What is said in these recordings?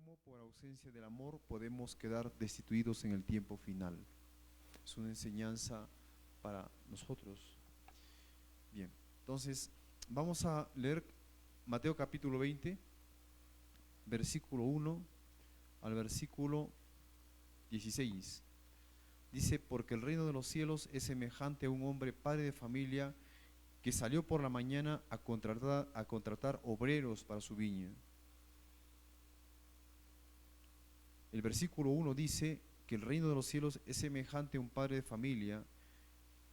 cómo por ausencia del amor podemos quedar destituidos en el tiempo final. Es una enseñanza para nosotros. Bien, entonces vamos a leer Mateo capítulo 20, versículo 1 al versículo 16. Dice: porque el reino de los cielos es semejante a un hombre padre de familia que salió por la mañana a contratar obreros para su viña. El versículo 1 dice que el reino de los cielos es semejante a un padre de familia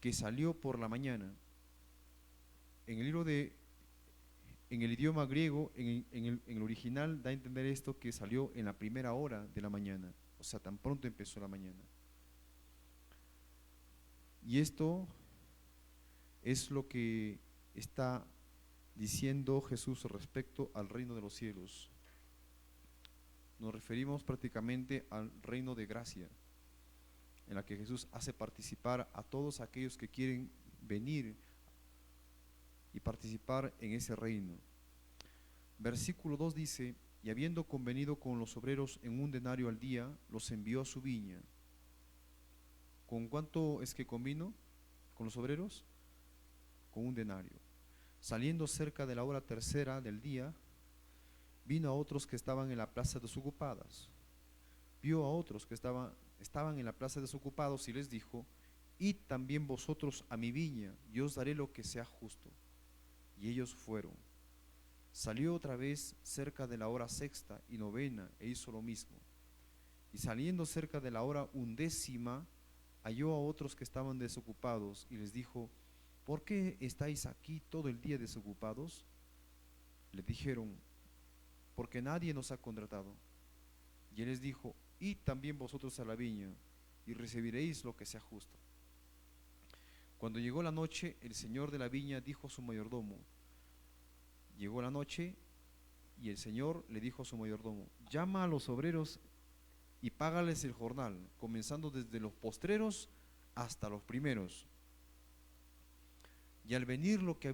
que salió por la mañana. En el idioma griego, en el original, da a entender esto que salió en la primera hora de la mañana, o sea, tan pronto empezó la mañana. Y esto es lo que está diciendo Jesús respecto al reino de los cielos. Nos referimos prácticamente al reino de gracia, en la que Jesús hace participar a todos aquellos que quieren venir y participar en ese reino. Versículo 2 dice: y habiendo convenido con los obreros en un denario al día, los envió a su viña. ¿Con cuánto es que convino con los obreros? Con un denario. Saliendo cerca de la hora tercera del día, vino a otros que estaban en la plaza desocupadas. Vio a otros que estaban en la plaza desocupados y les dijo: id también vosotros a mi viña, y os daré lo que sea justo. Y ellos fueron. Salió otra vez cerca de la hora sexta y novena e hizo lo mismo. Y saliendo cerca de la hora undécima, halló a otros que estaban desocupados y les dijo: ¿por qué estáis aquí todo el día desocupados? Le dijeron: porque nadie nos ha contratado. Y él les dijo: id también vosotros a la viña, y recibiréis lo que sea justo. Cuando llegó la noche, el señor de la viña dijo a su mayordomo: llegó la noche, y el señor le dijo a su mayordomo: llama a los obreros y págales el jornal, comenzando desde los postreros hasta los primeros. Y al venir los que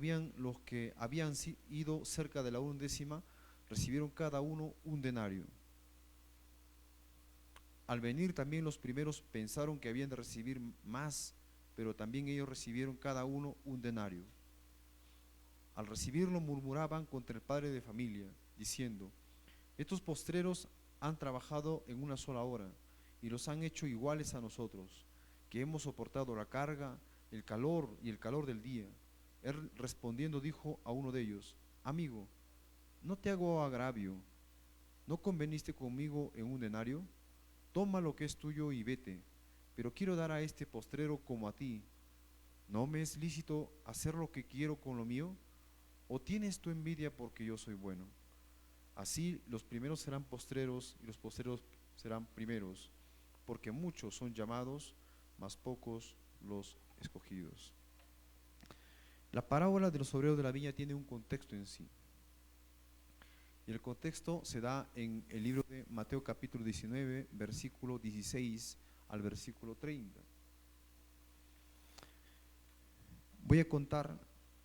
habían ido cerca de la undécima, recibieron cada uno un denario. Al venir también los primeros pensaron que habían de recibir más, pero también ellos recibieron cada uno un denario. Al recibirlo murmuraban contra el padre de familia, diciendo: estos postreros han trabajado en una sola hora y los han hecho iguales a nosotros, que hemos soportado la carga, el calor y el calor del día. Él respondiendo dijo a uno de ellos: amigo, no te hago agravio, ¿no conveniste conmigo en un denario? Toma lo que es tuyo y vete, pero quiero dar a este postrero como a ti. ¿No me es lícito hacer lo que quiero con lo mío? ¿O tienes tu envidia porque yo soy bueno? Así los primeros serán postreros y los postreros serán primeros, porque muchos son llamados, mas pocos los escogidos. La parábola de los obreros de la viña tiene un contexto en sí. Y el contexto se da en el libro de Mateo capítulo 19, versículo 16 al versículo 30. Voy a contar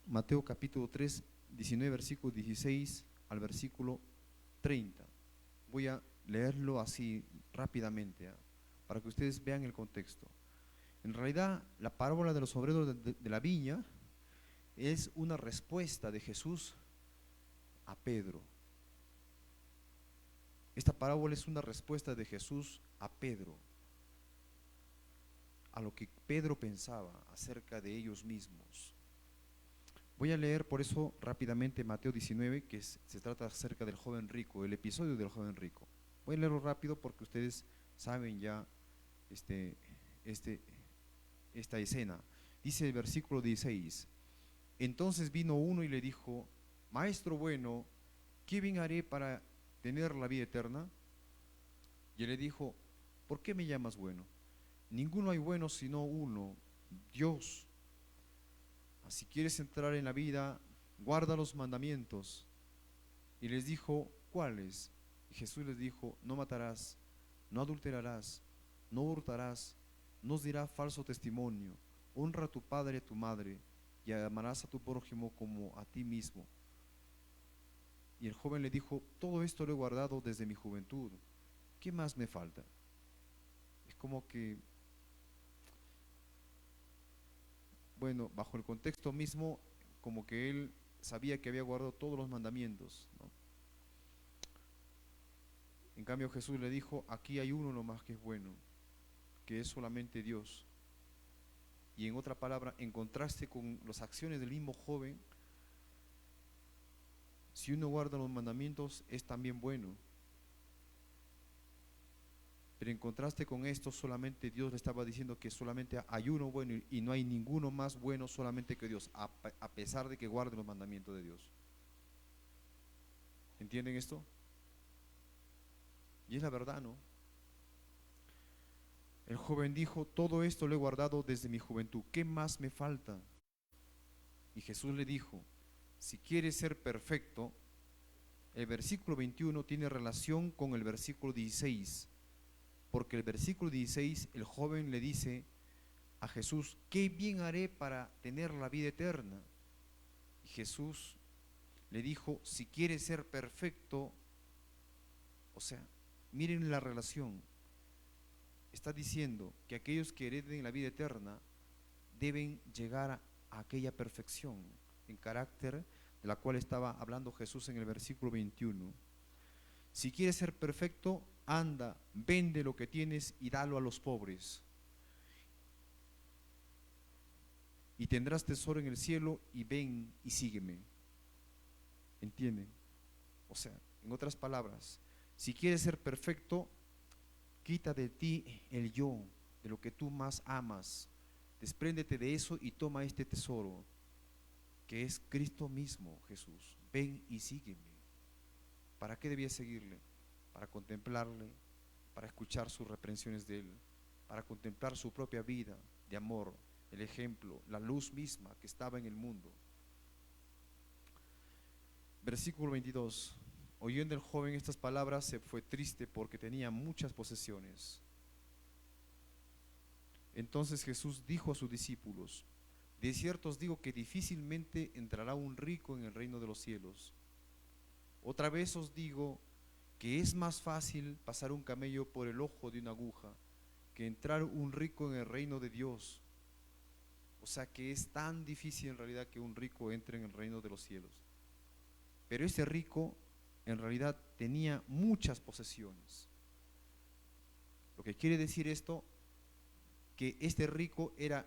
Mateo capítulo 3, 19, versículo 16 al versículo 30. Voy a leerlo así rápidamente, para que ustedes vean el contexto. En realidad, la parábola de los obreros de la viña es una respuesta de Jesús a Pedro. Esta parábola es una respuesta de Jesús a Pedro, a lo que Pedro pensaba acerca de ellos mismos. Voy a leer por eso rápidamente Mateo 19, que se trata acerca del joven rico, el episodio del joven rico. Voy a leerlo rápido porque ustedes saben ya esta escena. Dice el versículo 16: entonces vino uno y le dijo: maestro bueno, ¿qué bien haré para tener la vida eterna? Y él le dijo: ¿por qué me llamas bueno? Ninguno hay bueno sino uno, Dios. Si quieres entrar en la vida, guarda los mandamientos. Y les dijo: ¿cuáles? Y Jesús les dijo: no matarás, no adulterarás, no hurtarás, no dirás falso testimonio, honra a tu padre y a tu madre, y amarás a tu prójimo como a ti mismo. Y el joven le dijo, todo esto lo he guardado desde mi juventud, ¿qué más me falta? Es como que, bueno, bajo el contexto mismo, como que él sabía que había guardado todos los mandamientos, ¿no? En cambio Jesús le dijo, aquí hay uno nomás que es bueno, que es solamente Dios. Y en otra palabra, en contraste con las acciones del mismo joven, si uno guarda los mandamientos es también bueno. Pero en contraste con esto, solamente Dios le estaba diciendo que solamente hay uno bueno y no hay ninguno más bueno solamente que Dios, a pesar de que guarde los mandamientos de Dios. ¿Entienden esto? Y es la verdad, ¿no? El joven dijo, todo esto lo he guardado desde mi juventud, ¿qué más me falta? Y Jesús le dijo, si quieres ser perfecto, el versículo 21 tiene relación con el versículo 16, porque el versículo 16, el joven le dice a Jesús, ¿qué bien haré para tener la vida eterna? Y Jesús le dijo, si quieres ser perfecto, o sea, miren la relación, está diciendo que aquellos que hereden la vida eterna deben llegar a aquella perfección en carácter de la cual estaba hablando Jesús en el versículo 21. Si quieres ser perfecto, anda, vende lo que tienes y dalo a los pobres, y tendrás tesoro en el cielo, y ven y sígueme. ¿Entienden? O sea, en otras palabras, si quieres ser perfecto, quita de ti el yo, de lo que tú más amas, despréndete de eso y toma este tesoro, que es Cristo mismo, Jesús. Ven y sígueme. ¿Para qué debía seguirle? Para contemplarle, para escuchar sus reprensiones de él, para contemplar su propia vida de amor, el ejemplo, la luz misma que estaba en el mundo. Versículo 22. Oyendo el joven estas palabras, se fue triste porque tenía muchas posesiones. Entonces Jesús dijo a sus discípulos, de cierto os digo que difícilmente entrará un rico en el reino de los cielos. Otra vez os digo que es más fácil pasar un camello por el ojo de una aguja que entrar un rico en el reino de Dios. O sea que es tan difícil en realidad que un rico entre en el reino de los cielos. Pero ese rico en realidad tenía muchas posesiones. Lo que quiere decir esto, que este rico era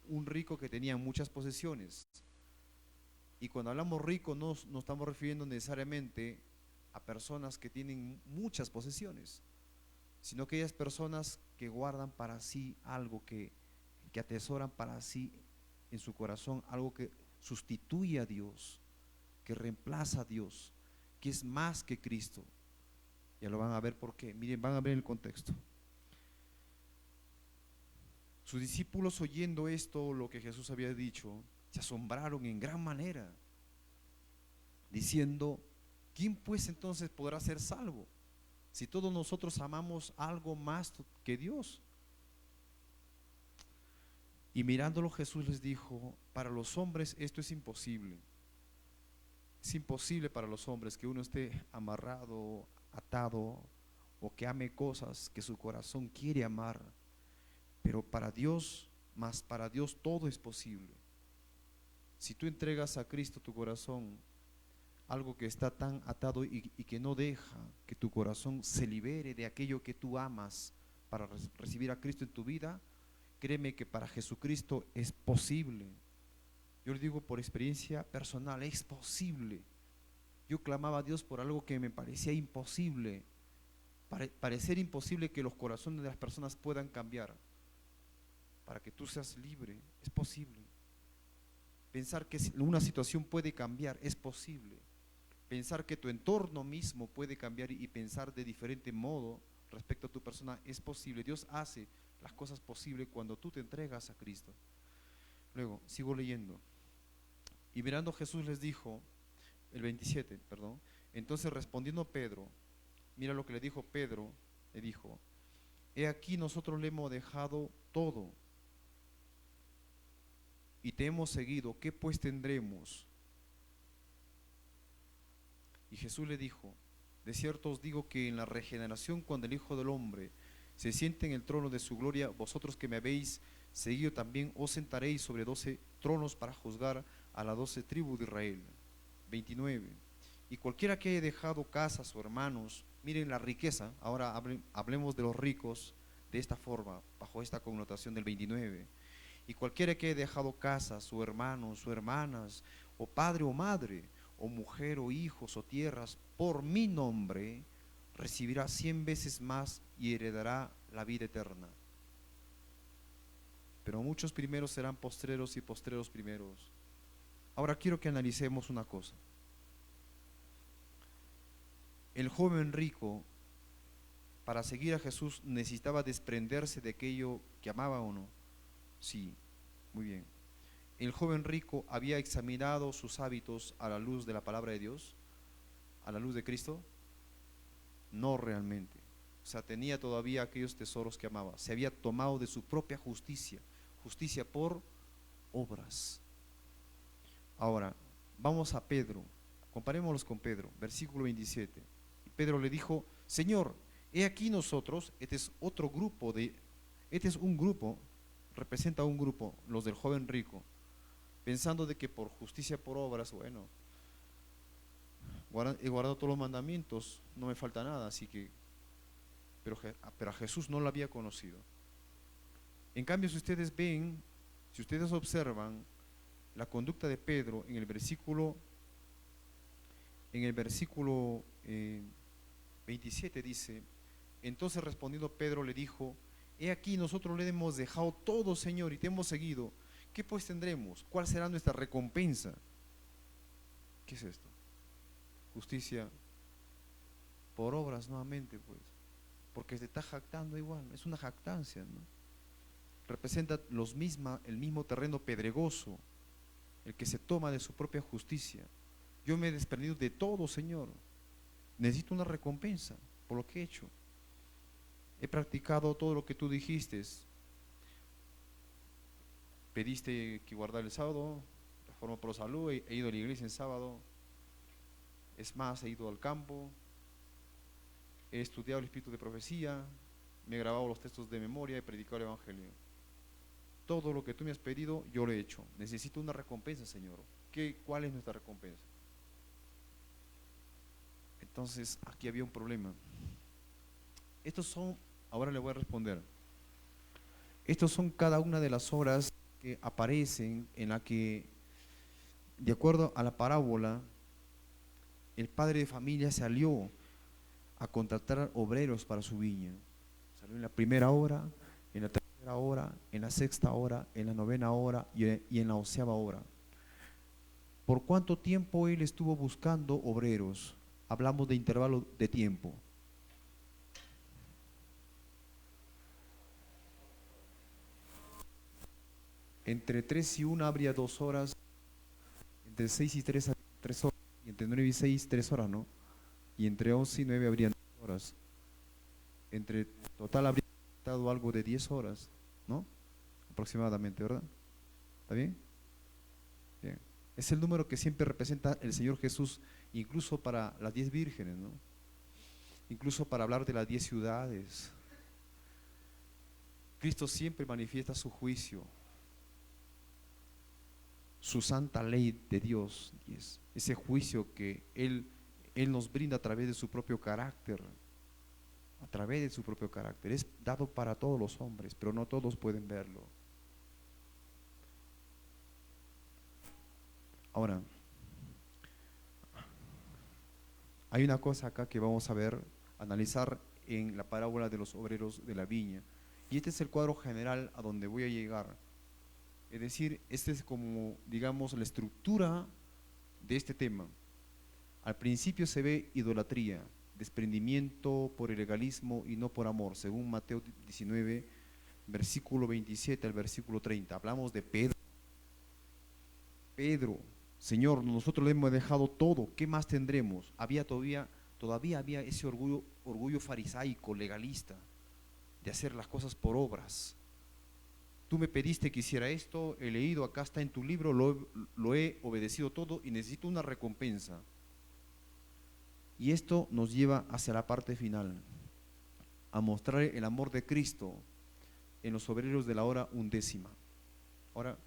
un rico que tenía muchas posesiones. Y cuando hablamos rico no estamos refiriendo necesariamente a personas que tienen muchas posesiones, sino aquellas personas que guardan para sí algo, que atesoran para sí en su corazón algo que sustituye a Dios, que reemplaza a Dios, que es más que Cristo. Ya lo van a ver por qué. Miren, van a ver el contexto. Sus discípulos, oyendo esto, lo que Jesús había dicho, se asombraron en gran manera, diciendo, ¿quién pues entonces podrá ser salvo? Si todos nosotros amamos algo más que Dios. Y mirándolo Jesús les dijo, para los hombres esto es imposible. Es imposible para los hombres que uno esté amarrado, atado, o que ame cosas que su corazón quiere amar. Pero para Dios, más para Dios todo es posible. Si tú entregas a Cristo tu corazón, algo que está tan atado y que no deja que tu corazón se libere de aquello que tú amas para recibir a Cristo en tu vida, créeme que para Jesucristo es posible. Yo le digo por experiencia personal, es posible. Yo clamaba a Dios por algo que me parecía imposible, parecer imposible que los corazones de las personas puedan cambiar. Para que tú seas libre, es posible. Pensar que una situación puede cambiar, es posible. Pensar que tu entorno mismo puede cambiar y pensar de diferente modo respecto a tu persona, es posible. Dios hace las cosas posibles cuando tú te entregas a Cristo. Luego, sigo leyendo. Y mirando Jesús les dijo, el 27, perdón, entonces respondiendo Pedro, mira lo que le dijo Pedro, le dijo, he aquí nosotros le hemos dejado todo y te hemos seguido, ¿qué pues tendremos? Y Jesús le dijo, de cierto os digo que en la regeneración, cuando el Hijo del Hombre se siente en el trono de su gloria, vosotros que me habéis seguido también os sentaréis sobre 12 tronos para juzgar a las 12 tribus de Israel. 29. Y cualquiera que haya dejado casas o hermanos, miren la riqueza, ahora hablemos de los ricos de esta forma, bajo esta connotación del 29. Y cualquiera que haya dejado casas o hermanos o hermanas, o padre o madre, o mujer o hijos o tierras, por mi nombre, recibirá 100 veces más y heredará la vida eterna. Pero muchos primeros serán postreros y postreros primeros. Ahora quiero que analicemos una cosa. El joven rico, para seguir a Jesús, necesitaba desprenderse de aquello que amaba o no. Sí, muy bien. El joven rico había examinado sus hábitos a la luz de la palabra de Dios, a la luz de Cristo. No realmente. O sea, tenía todavía aquellos tesoros que amaba. Se había tomado de su propia justicia, justicia por obras. Ahora, vamos a Pedro. Comparémoslos con Pedro, versículo 27. Y Pedro le dijo, Señor, he aquí nosotros, este es un grupo, representa un grupo, los del joven rico, pensando de que por justicia por obras, bueno, he guardado todos los mandamientos, no me falta nada, así que, pero a Jesús no lo había conocido. En cambio, si ustedes ven, si ustedes observan la conducta de Pedro en el versículo 27 dice, entonces respondiendo Pedro le dijo, he aquí nosotros le hemos dejado todo, Señor, y te hemos seguido. ¿Qué pues tendremos? ¿Cuál será nuestra recompensa? ¿Qué es esto? Justicia por obras nuevamente, pues, porque se está jactando igual, es una jactancia, ¿no? Representa el mismo terreno pedregoso, el que se toma de su propia justicia. Yo me he desprendido de todo, Señor, necesito una recompensa por lo que he hecho. He practicado todo lo que tú dijiste. Pediste que guardar el sábado, reforma por salud, he ido a la iglesia el sábado. Es más, he ido al campo, he estudiado el espíritu de profecía, me he grabado los textos de memoria, he predicado el evangelio. Todo lo que tú me has pedido, yo lo he hecho. Necesito una recompensa, Señor. ¿Cuál es nuestra recompensa? Entonces, aquí había un problema. Ahora le voy a responder. Estos son cada una de las obras que aparecen en la que, de acuerdo a la parábola, el padre de familia salió a contratar obreros para su viña. Salió en la primera hora, en la tercera hora, en la sexta hora, en la novena hora y en la 11ª hora. ¿Por cuánto tiempo él estuvo buscando obreros? Hablamos de intervalo de tiempo. Entre 3 y 1 habría 2 horas, entre 6 y 3 habría 3 horas, y entre 9 y 6 3 horas, ¿no? Y entre 11 y 9 habrían 2 horas. Entre total habría estado algo de 10 horas, ¿no? Aproximadamente, ¿verdad? ¿Está bien? Bien. Es el número que siempre representa el Señor Jesús, incluso para las 10 vírgenes, ¿no? Incluso para hablar de las 10 ciudades. Cristo siempre manifiesta su juicio, su santa ley de Dios, ese juicio que Él nos brinda a través de su propio carácter, a través de su propio carácter. Es dado para todos los hombres, pero no todos pueden verlo. Ahora, hay una cosa acá que vamos a ver, analizar en la parábola de los obreros de la viña, y este es el cuadro general a donde voy a llegar. Es decir, este es como, digamos, la estructura de este tema. Al principio se ve idolatría, desprendimiento por el legalismo y no por amor, según Mateo 19, versículo 27 al versículo 30. Hablamos de Pedro. Pedro, Señor, nosotros le hemos dejado todo, ¿qué más tendremos? Todavía había ese orgullo farisaico, legalista, de hacer las cosas por obras. Tú me pediste que hiciera esto, he leído, acá está en tu libro, lo he obedecido todo y necesito una recompensa. Y esto nos lleva hacia la parte final, a mostrar el amor de Cristo en los obreros de la hora undécima. Ahora,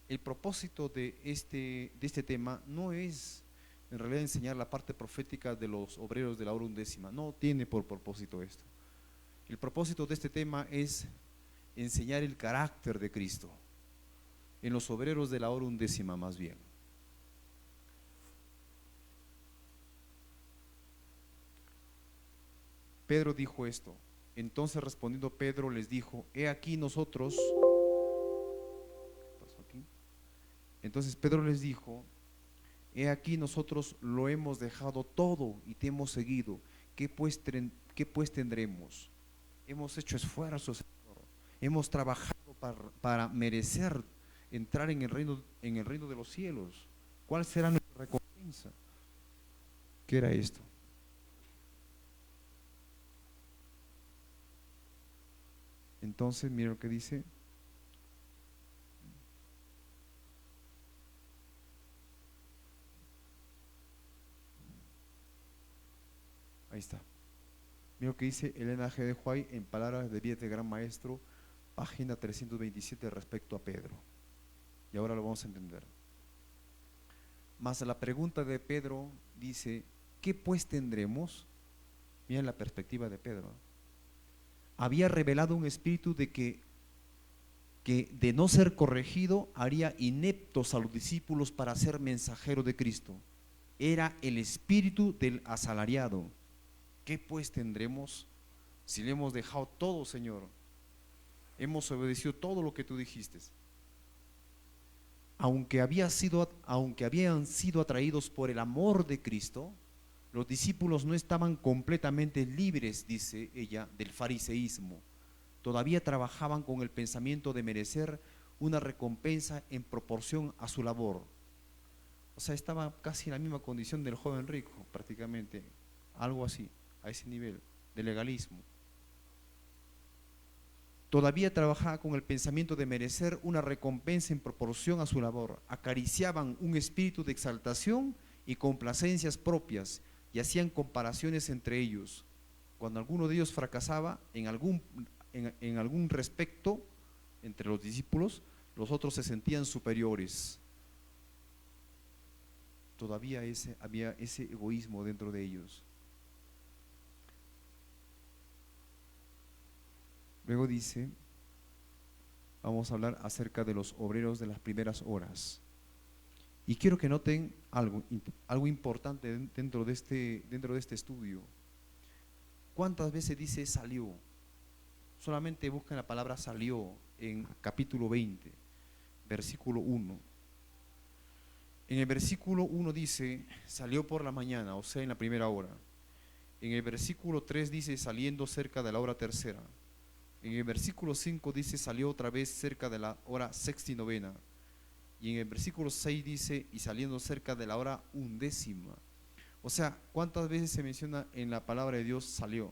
el propósito de este tema no es en realidad enseñar la parte profética de los obreros de la hora undécima, no tiene por propósito esto. El propósito de este tema es enseñar el carácter de Cristo en los obreros de la hora undécima más bien. Pedro dijo esto. Entonces respondiendo Pedro les dijo, he aquí nosotros, ¿qué pasó aquí? Entonces Pedro les dijo, he aquí nosotros lo hemos dejado todo y te hemos seguido. ¿Qué pues tendremos? Hemos hecho esfuerzos, Señor. Hemos trabajado para merecer entrar en el reino de los cielos. ¿Cuál será nuestra recompensa? ¿Qué era esto? Entonces, mira lo que dice. Ahí está. Mira lo que dice Elena G. de Huay en Palabras de Vida de Gran Maestro, página 327 respecto a Pedro. Y ahora lo vamos a entender. Mas la pregunta de Pedro dice, ¿qué pues tendremos? Mira la perspectiva de Pedro. Había revelado un espíritu de que de no ser corregido haría ineptos a los discípulos para ser mensajeros de Cristo. Era el espíritu del asalariado. ¿Qué pues tendremos si le hemos dejado todo, Señor? Hemos obedecido todo lo que tú dijiste. Aunque habían sido atraídos por el amor de Cristo, los discípulos no estaban completamente libres, dice ella, del fariseísmo. Todavía trabajaban con el pensamiento de merecer una recompensa en proporción a su labor. O sea, estaba casi en la misma condición del joven rico, prácticamente, algo así, a ese nivel de legalismo. Todavía trabajaba con el pensamiento de merecer una recompensa en proporción a su labor. Acariciaban un espíritu de exaltación y complacencias propias y hacían comparaciones entre ellos. Cuando alguno de ellos fracasaba en algún respecto entre los discípulos, los otros se sentían superiores. Todavía había ese egoísmo dentro de ellos. Luego dice, vamos a hablar acerca de los obreros de las primeras horas. Y quiero que noten algo importante dentro de este estudio. ¿Cuántas veces dice salió? Solamente buscan la palabra salió en capítulo 20, versículo 1. En el versículo 1 dice, salió por la mañana, o sea, en la primera hora. En el versículo 3 dice, saliendo cerca de la hora tercera. En el versículo 5 dice, salió otra vez cerca de la hora sexta y novena. Y en el versículo 6 dice, y saliendo cerca de la hora undécima. O sea, ¿cuántas veces se menciona en la palabra de Dios salió?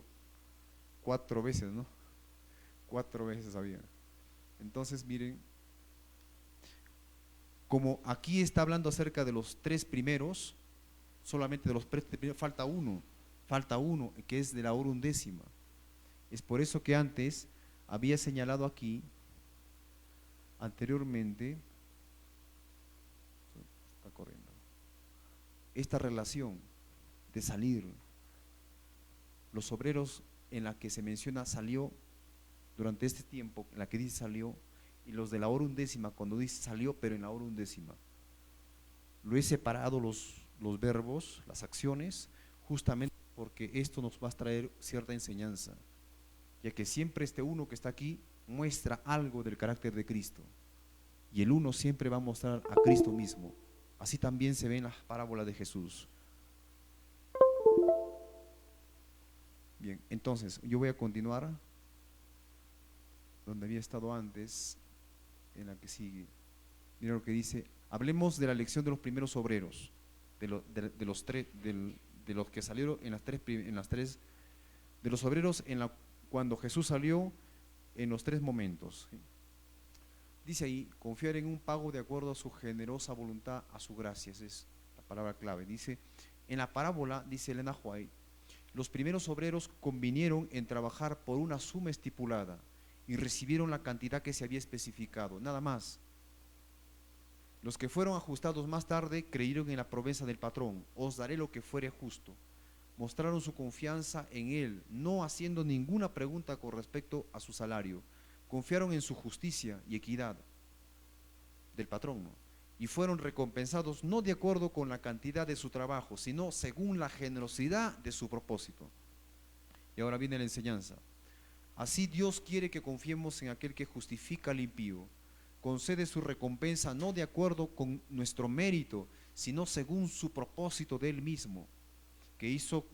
4 veces, ¿no? 4 veces había. Entonces, miren, como aquí está hablando acerca de los 3 primeros, solamente de los 3 primeros, falta uno, que es de la hora undécima. Es por eso que antes había señalado aquí, anteriormente, está corriendo, esta relación de salir. Los obreros en la que se menciona salió durante este tiempo, en la que dice salió, y los de la hora undécima, cuando dice salió, pero en la hora undécima. Lo he separado los verbos, las acciones, justamente porque esto nos va a traer cierta enseñanza, ya que siempre este uno que está aquí muestra algo del carácter de Cristo, y el uno siempre va a mostrar a Cristo mismo. Así también se ve en las parábolas de Jesús. Bien, entonces yo voy a continuar donde había estado antes, en la que sigue. Mira lo que dice. Hablemos de la elección de los primeros obreros, de los que salieron en las tres, de los obreros cuando Jesús salió en los 3 momentos. Dice ahí, confiar en un pago de acuerdo a su generosa voluntad, a su gracia. Esa es la palabra clave. Dice, En la parábola, dice Elena White, los primeros obreros convinieron en trabajar por una suma estipulada y recibieron la cantidad que se había especificado, nada más. Los que fueron ajustados más tarde creyeron en la promesa del patrón: os daré lo que fuere justo. Mostraron su confianza en él, no haciendo ninguna pregunta con respecto a su salario. Confiaron en su justicia y equidad del patrón, ¿no? Y fueron recompensados no de acuerdo con la cantidad de su trabajo, sino según la generosidad de su propósito. Y ahora viene la enseñanza. Así Dios quiere que confiemos en aquel que justifica al impío. Concede su recompensa no de acuerdo con nuestro mérito, sino según su propósito de Él mismo, que hizo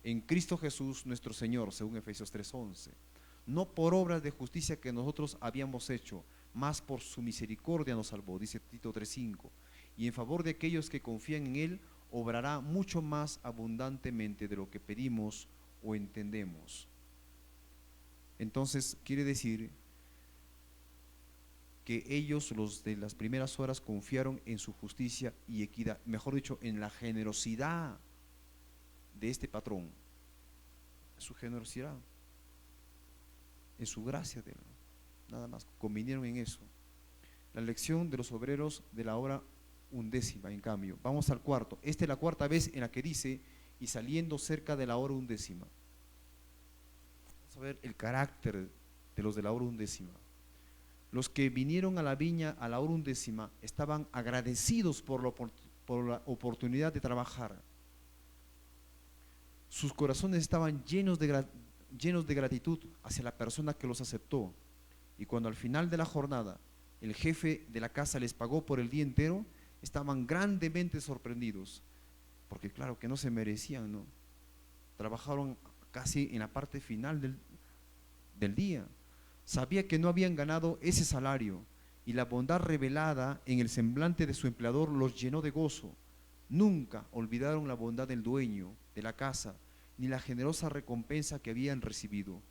en Cristo Jesús nuestro Señor, según Efesios 3:11. No por obras de justicia que nosotros habíamos hecho, mas por su misericordia nos salvó, dice Tito 3:5. Y en favor de aquellos que confían en Él, obrará mucho más abundantemente de lo que pedimos o entendemos. Entonces, quiere decir que ellos, los de las primeras horas, confiaron en su justicia y equidad, mejor dicho, en la generosidad de este patrón, su generosidad, en su gracia de él, nada más, convinieron en eso. La lección de los obreros de la hora undécima, en cambio, vamos al cuarto. Esta es la cuarta vez en la que dice: y saliendo cerca de la hora undécima. Vamos a ver el carácter de los de la hora undécima. Los que vinieron a la viña a la hora undécima estaban agradecidos por la oportunidad de trabajar. Sus corazones estaban llenos de gratitud hacia la persona que los aceptó. Y cuando al final de la jornada el jefe de la casa les pagó por el día entero, estaban grandemente sorprendidos, porque claro que no se merecían, ¿no? Trabajaron casi en la parte final del día. Sabía que no habían ganado ese salario, y la bondad revelada en el semblante de su empleador los llenó de gozo. Nunca olvidaron la bondad del dueño de la casa, ni la generosa recompensa que habían recibido.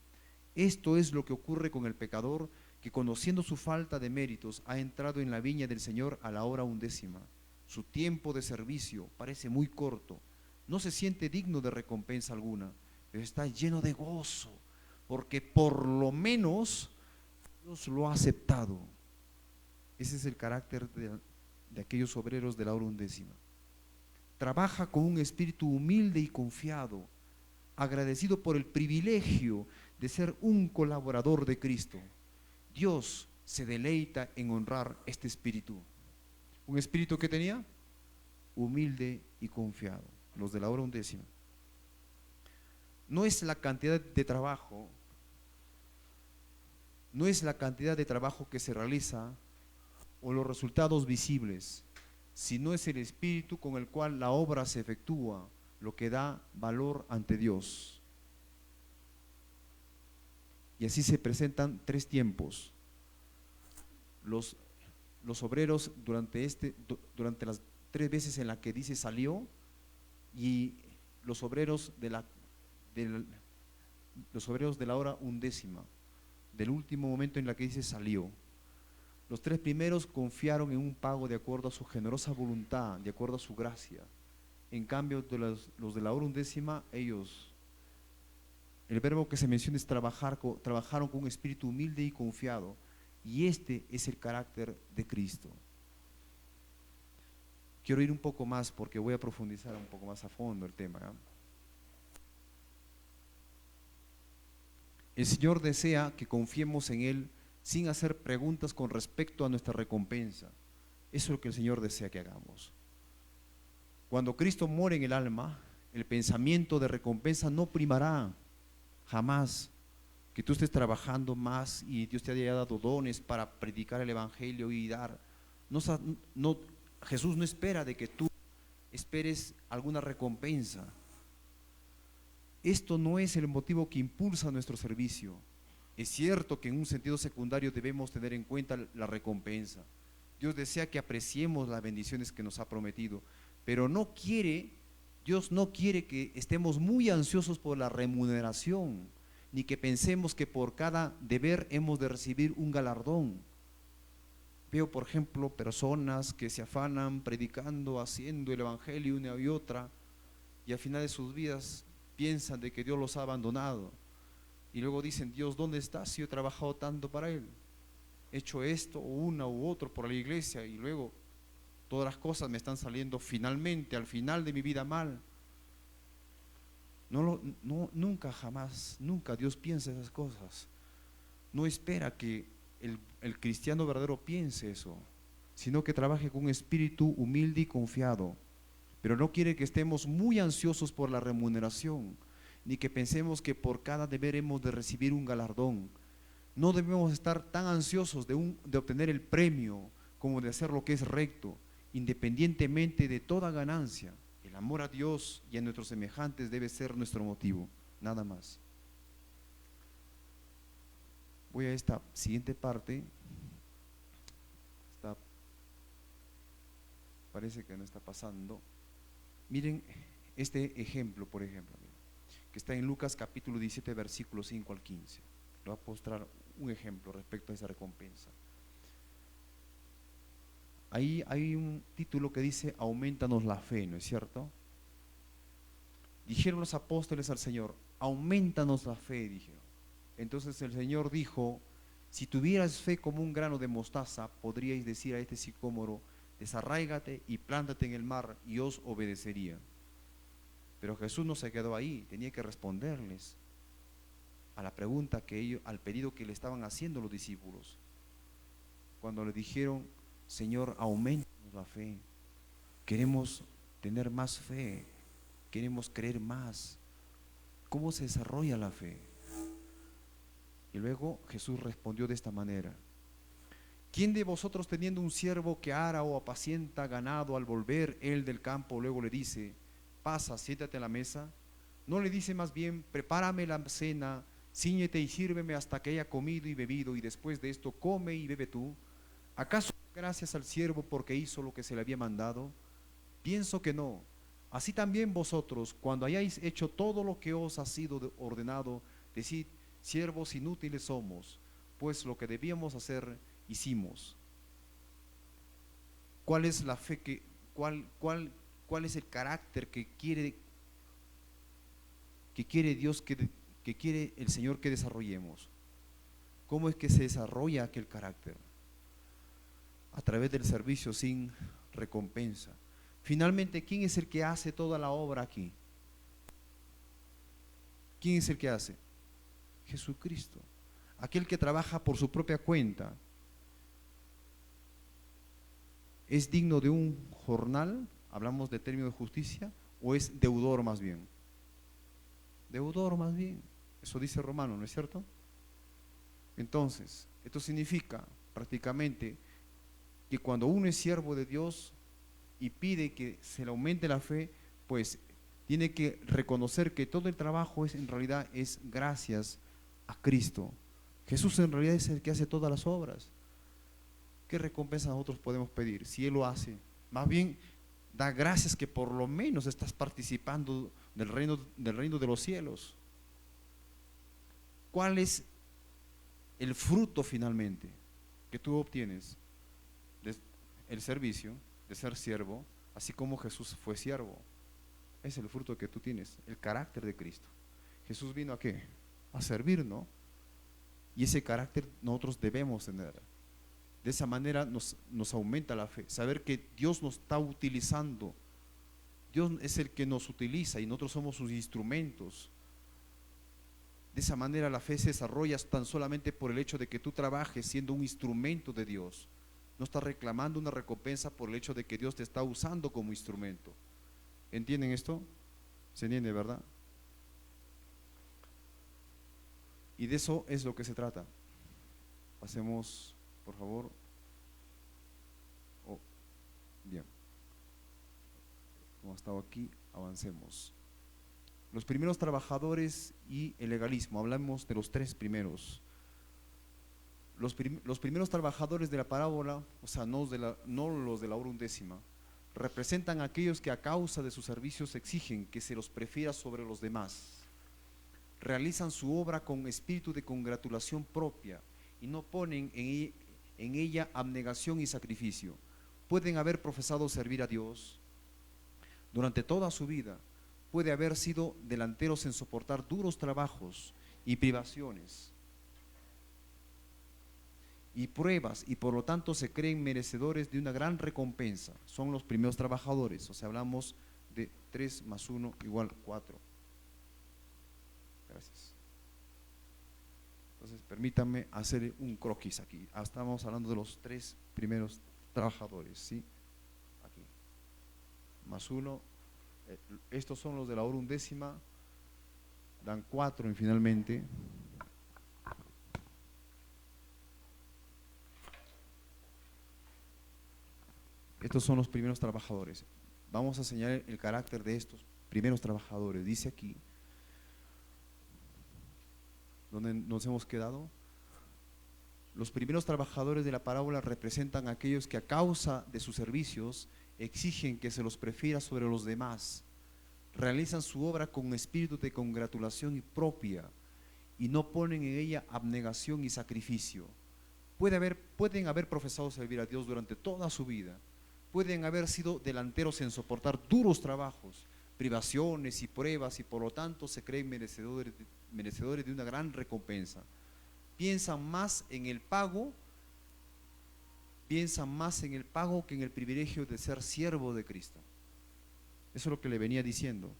Esto es lo que ocurre con el pecador que, conociendo su falta de méritos, ha entrado en la viña del Señor a la hora undécima. Su tiempo de servicio parece muy corto, no se siente digno de recompensa alguna, pero está lleno de gozo, porque por lo menos Dios lo ha aceptado. Ese es el carácter de aquellos obreros de la hora undécima. Trabaja con un espíritu humilde y confiado, agradecido por el privilegio de ser un colaborador de Cristo. Dios se deleita en honrar este espíritu. ¿Un espíritu que tenía? Humilde y confiado. Los de la hora undécima. No es la cantidad de trabajo, no es la cantidad de trabajo que se realiza o los resultados visibles, sino es el espíritu con el cual la obra se efectúa lo que da valor ante Dios. Y así se presentan tres tiempos. Los obreros durante las 3 veces en las que dice salió, y los obreros de la hora undécima, del último momento en la que dice salió. Los 3 primeros confiaron en un pago de acuerdo a su generosa voluntad, de acuerdo a su gracia. En cambio, los de la hora undécima, ellos, el verbo que se menciona es trabajaron con un espíritu humilde y confiado, y este es el carácter de Cristo. Quiero ir un poco más porque voy a profundizar un poco más a fondo el tema, ¿eh? El Señor desea que confiemos en Él sin hacer preguntas con respecto a nuestra recompensa. Eso es lo que el Señor desea que hagamos. Cuando Cristo muere en el alma, el pensamiento de recompensa no primará jamás. Que tú estés trabajando más y Dios te haya dado dones para predicar el Evangelio y dar. Jesús no espera de que tú esperes alguna recompensa. Esto no es el motivo que impulsa nuestro servicio. Es cierto que en un sentido secundario debemos tener en cuenta la recompensa. Dios desea que apreciemos las bendiciones que nos ha prometido, pero Dios no quiere que estemos muy ansiosos por la remuneración, ni que pensemos que por cada deber hemos de recibir un galardón. Veo, por ejemplo, personas que se afanan predicando, haciendo el Evangelio una y otra, y al final de sus vidas piensan de que Dios los ha abandonado. Y luego dicen: Dios, ¿dónde estás? Si yo he trabajado tanto para Él, he hecho esto o una u otro por la iglesia, y luego todas las cosas me están saliendo finalmente, al final de mi vida, mal. Nunca, jamás, nunca Dios piensa esas cosas. No espera que el cristiano verdadero piense eso, sino que trabaje con un espíritu humilde y confiado. Pero no quiere que estemos muy ansiosos por la remuneración, ni que pensemos que por cada deber hemos de recibir un galardón. No debemos estar tan ansiosos de obtener el premio como de hacer lo que es recto, independientemente de toda ganancia. El amor a Dios y a nuestros semejantes debe ser nuestro motivo, nada más. Voy a esta siguiente parte. Parece que no está pasando. Miren este ejemplo, por ejemplo, que está en Lucas capítulo 17, versículo 5 al 15. Le voy a mostrar un ejemplo respecto a esa recompensa. Ahí hay un título que dice: aumentanos la fe, ¿no es cierto? Dijeron los apóstoles al Señor: aumentanos la fe, dijeron. Entonces el Señor dijo: si tuvieras fe como un grano de mostaza, podríais decir a este sicómoro: desarráigate y plántate en el mar, y os obedecería. Pero Jesús no se quedó ahí, tenía que responderles a la pregunta al pedido que le estaban haciendo los discípulos. Cuando le dijeron: Señor, aumentanos la fe, queremos tener más fe, queremos creer más. ¿Cómo se desarrolla la fe? Y luego Jesús respondió de esta manera: ¿quién de vosotros, teniendo un siervo que ara o apacienta ganado, al volver él del campo, luego le dice: pasa, siéntate a la mesa? ¿No le dice más bien: prepárame la cena, cíñete y sírveme hasta que haya comido y bebido, y después de esto come y bebe tú? ¿Acaso gracias al siervo porque hizo lo que se le había mandado? Pienso que no. Así también vosotros, cuando hayáis hecho todo lo que os ha sido ordenado, decid: siervos inútiles somos, pues lo que debíamos hacer hicimos. ¿Cuál es la fe cuál es el carácter que quiere Dios, que quiere el Señor que desarrollemos? ¿Cómo es que se desarrolla aquel carácter? A través del servicio sin recompensa. Finalmente, ¿quién es el que hace toda la obra aquí? ¿Quién es el que hace? Jesucristo. Aquel que trabaja por su propia cuenta, ¿es digno de un jornal? Hablamos de término de justicia. ¿O es deudor más bien? Deudor más bien. Eso dice Romano, ¿no es cierto? Entonces, esto significa prácticamente que cuando uno es siervo de Dios y pide que se le aumente la fe, pues tiene que reconocer que todo el trabajo en realidad es gracias a Cristo. Jesús en realidad es el que hace todas las obras. ¿Qué recompensa nosotros podemos pedir si Él lo hace? Más bien, da gracias que por lo menos estás participando del reino de los cielos. ¿Cuál es el fruto finalmente que tú obtienes? El servicio, de ser siervo, así como Jesús fue siervo. Es el fruto que tú tienes, el carácter de Cristo. Jesús vino ¿a qué? A servir, ¿no? Y ese carácter nosotros debemos tener. De esa manera nos aumenta la fe, saber que Dios nos está utilizando. Dios es el que nos utiliza y nosotros somos sus instrumentos. De esa manera la fe se desarrolla tan solamente por el hecho de que tú trabajes siendo un instrumento de Dios. No estás reclamando una recompensa por el hecho de que Dios te está usando como instrumento. ¿Entienden esto? ¿Se entiende, verdad? Y de eso es lo que se trata. Pasemos, por favor. Bien. Como ha estado aquí, avancemos. Los primeros trabajadores y el legalismo. Hablamos de los tres primeros. Los primeros trabajadores de la parábola, o sea, no los de la hora undécima, representan a aquellos que a causa de sus servicios exigen que se los prefiera sobre los demás. Realizan su obra con espíritu de congratulación propia y no ponen en ella abnegación y sacrificio. Pueden haber profesado servir a Dios durante toda su vida, puede haber sido delanteros en soportar duros trabajos y privaciones y pruebas, y por lo tanto se creen merecedores de una gran recompensa. Son los primeros trabajadores, o sea, hablamos de 3 más 1 igual 4. Gracias. Entonces, permítanme hacer un croquis aquí. Estamos hablando de los 3 primeros trabajadores, ¿sí? Aquí. Más 1. Estos son los de la hora undécima. Dan 4 finalmente. Estos son los primeros trabajadores. Vamos a señalar el carácter de estos primeros trabajadores. Dice aquí, donde nos hemos quedado, los primeros trabajadores de la parábola representan a aquellos que a causa de sus servicios exigen que se los prefiera sobre los demás, realizan su obra con espíritu de congratulación propia y no ponen en ella abnegación y sacrificio. Pueden haber profesado servir a Dios durante toda su vida, pueden haber sido delanteros en soportar duros trabajos, privaciones y pruebas, y por lo tanto se creen merecedores de una gran recompensa. Piensan más en el pago que en el privilegio de ser siervo de Cristo. Eso es lo que le venía diciendo.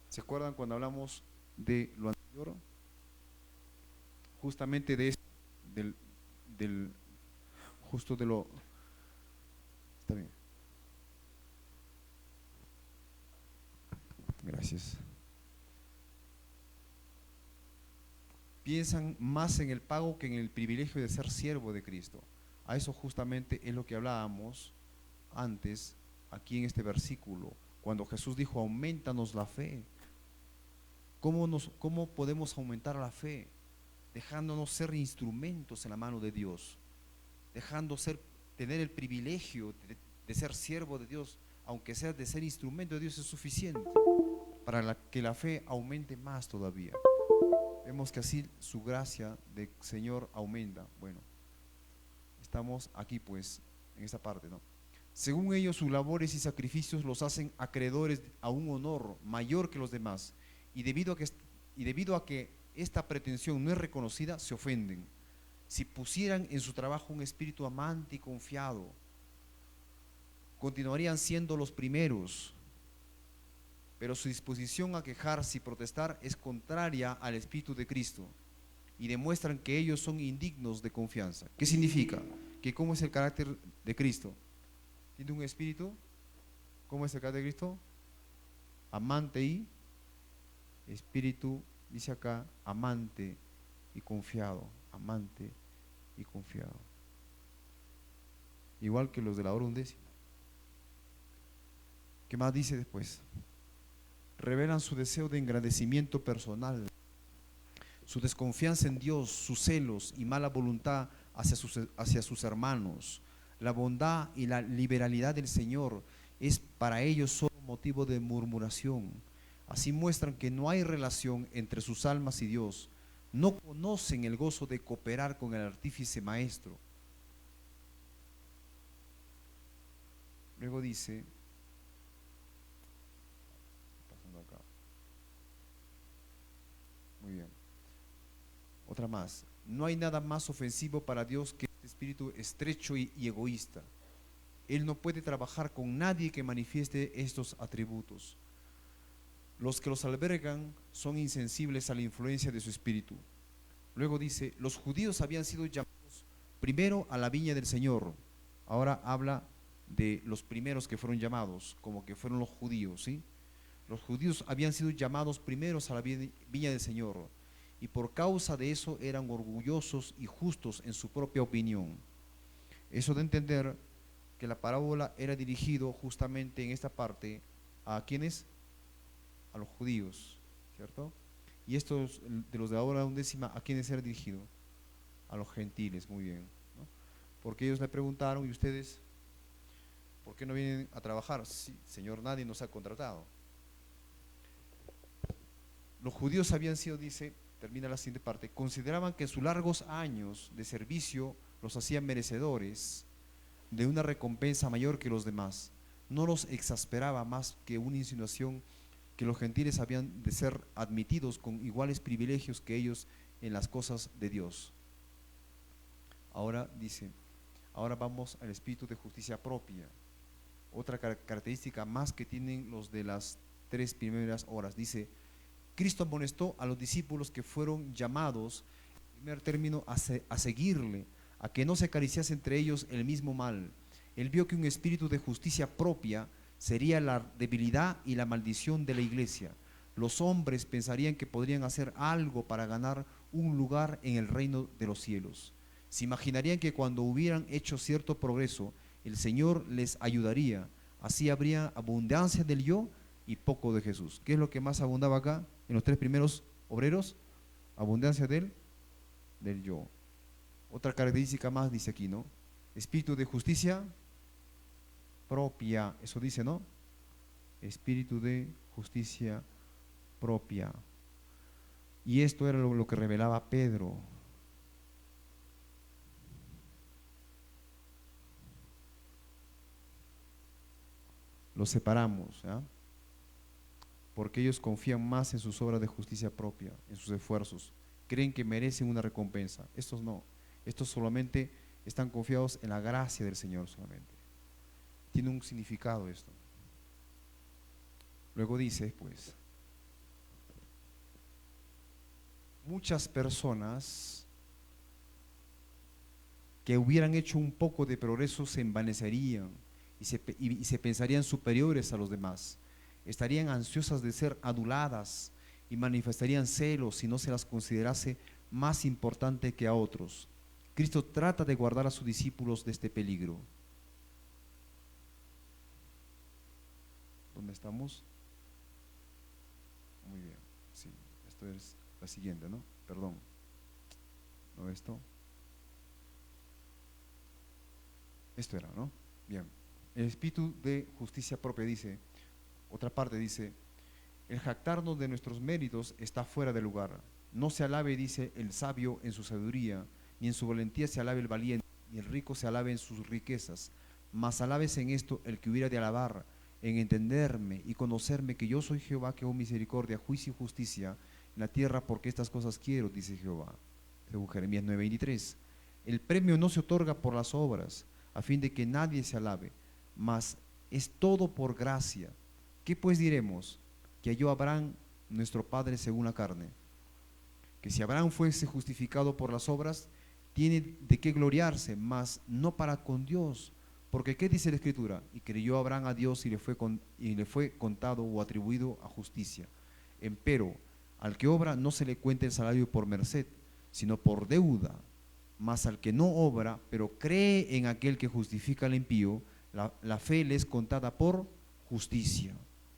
¿Se acuerdan cuando hablamos de lo anterior? Justamente de esto, justo de lo... Está bien. Gracias. Piensan más en el pago que en el privilegio de ser siervo de Cristo. A eso justamente es lo que hablábamos antes, aquí en este versículo, cuando Jesús dijo, aumentanos la fe. ¿Cómo podemos aumentar la fe? Dejándonos ser instrumentos en la mano de Dios, tener el privilegio de ser siervo de Dios, aunque sea de ser instrumento de Dios, es suficiente para que la fe aumente más todavía. Vemos que así su gracia del Señor aumenta. Bueno, estamos aquí pues, en esta parte, ¿no? Según ellos, sus labores y sacrificios los hacen acreedores a un honor mayor que los demás, y debido a que esta pretensión no es reconocida, se ofenden. Si pusieran en su trabajo un espíritu amante y confiado, continuarían siendo los primeros, pero su disposición a quejarse y protestar es contraria al espíritu de Cristo y demuestran que ellos son indignos de confianza. ¿Qué significa? Que ¿cómo es el carácter de Cristo? ¿Tiene un espíritu? ¿Cómo es el carácter de Cristo? Amante y espíritu, dice acá, amante y confiado, amante y confiado. Igual que los de la hora undécima. ¿Qué más dice después? Revelan su deseo de engrandecimiento personal, su desconfianza en Dios, sus celos y mala voluntad hacia sus hermanos. La bondad y la liberalidad del Señor es para ellos solo motivo de murmuración. Así muestran que no hay relación entre sus almas y Dios. No conocen el gozo de cooperar con el artífice maestro. Luego dice, pasando acá. Muy bien. Otra más. No hay nada más ofensivo para Dios que este espíritu estrecho y egoísta. Él no puede trabajar con nadie que manifieste estos atributos. Los que los albergan son insensibles a la influencia de su espíritu. Luego dice, los judíos habían sido llamados primero a la viña del Señor. Ahora habla de los primeros que fueron llamados, como que fueron los judíos, ¿sí? Los judíos habían sido llamados primeros a la viña del Señor, y por causa de eso eran orgullosos y justos en su propia opinión. Eso de entender que la parábola era dirigido justamente en esta parte a ¿quiénes? A los judíos, ¿cierto? Y estos de los de ahora undécima, ¿a quiénes era dirigido? A los gentiles, muy bien, ¿no? Porque ellos le preguntaron, ¿y ustedes por qué no vienen a trabajar? Sí, Señor, nadie nos ha contratado. Los judíos habían sido, dice, termina la siguiente parte, consideraban que sus largos años de servicio los hacían merecedores de una recompensa mayor que los demás. No los exasperaba más que una insinuación que los gentiles habían de ser admitidos con iguales privilegios que ellos en las cosas de Dios. Ahora dice, ahora vamos al espíritu de justicia propia. Otra característica más que tienen los de las 3 primeras horas. Dice, Cristo amonestó a los discípulos que fueron llamados, en primer término, a seguirle, a que no se acariciase entre ellos el mismo mal. Él vio que un espíritu de justicia propia sería la debilidad y la maldición de la iglesia. Los hombres pensarían que podrían hacer algo para ganar un lugar en el reino de los cielos. Se imaginarían que cuando hubieran hecho cierto progreso, el Señor les ayudaría. Así habría abundancia del yo y poco de Jesús. ¿Qué es lo que más abundaba acá en los 3 primeros obreros? Abundancia del yo. Otra característica más dice aquí, ¿no? Espíritu de justicia propia. Eso dice, ¿no? Espíritu de justicia propia. Y esto era lo que revelaba Pedro. Los separamos, ¿ya? Porque ellos confían más en sus obras de justicia propia, en sus esfuerzos, creen que merecen una recompensa. Estos no, estos solamente están confiados en la gracia del Señor solamente. Tiene un significado esto. Luego dice, pues, muchas personas que hubieran hecho un poco de progreso se envanecerían y se pensarían superiores a los demás. Estarían ansiosas de ser aduladas y manifestarían celos si no se las considerase más importante que a otros. Cristo trata de guardar a sus discípulos de este peligro. ¿Dónde estamos? Muy bien, sí, esto es la siguiente, ¿no? Perdón, no esto. Esto era, ¿no? Bien. El espíritu de justicia propia dice, otra parte dice, el jactarnos de nuestros méritos está fuera de lugar. No se alabe, dice, el sabio en su sabiduría, ni en su valentía se alabe el valiente, ni el rico se alabe en sus riquezas. Mas alabes en esto el que hubiera de alabar, en entenderme y conocerme que yo soy Jehová, que hago misericordia, juicio y justicia en la tierra, porque estas cosas quiero, dice Jehová. Según Jeremías 9:23. El premio no se otorga por las obras, a fin de que nadie se alabe, mas es todo por gracia. ¿Qué pues diremos? Que halló Abraham, nuestro padre según la carne. Que si Abraham fuese justificado por las obras, tiene de qué gloriarse, mas no para con Dios. Porque ¿qué dice la Escritura? Y creyó Abraham a Dios y le fue contado o atribuido a justicia. Empero, al que obra no se le cuenta el salario por merced, sino por deuda. Mas al que no obra, pero cree en aquel que justifica al impío, la fe le es contada por justicia.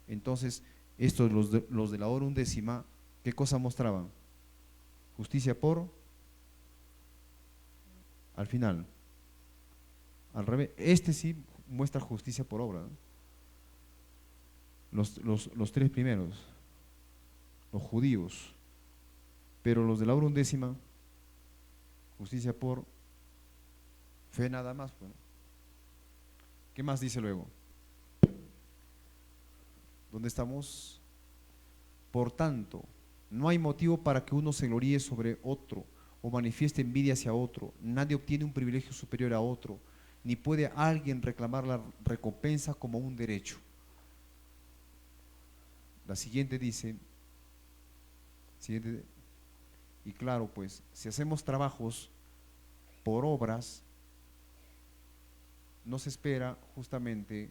Entonces, estos, los de la hora undécima, ¿qué cosa mostraban? Justicia por, al final. Al revés, este sí muestra justicia por obra, ¿no? Los 3 primeros, los judíos, pero los de la hora undécima, justicia por fe nada más. Bueno. ¿Qué más dice luego? ¿Dónde estamos? Por tanto, no hay motivo para que uno se gloríe sobre otro o manifieste envidia hacia otro. Nadie obtiene un privilegio superior a otro, ni puede alguien reclamar la recompensa como un derecho. La siguiente dice, y claro, pues, si hacemos trabajos por obras, no se espera justamente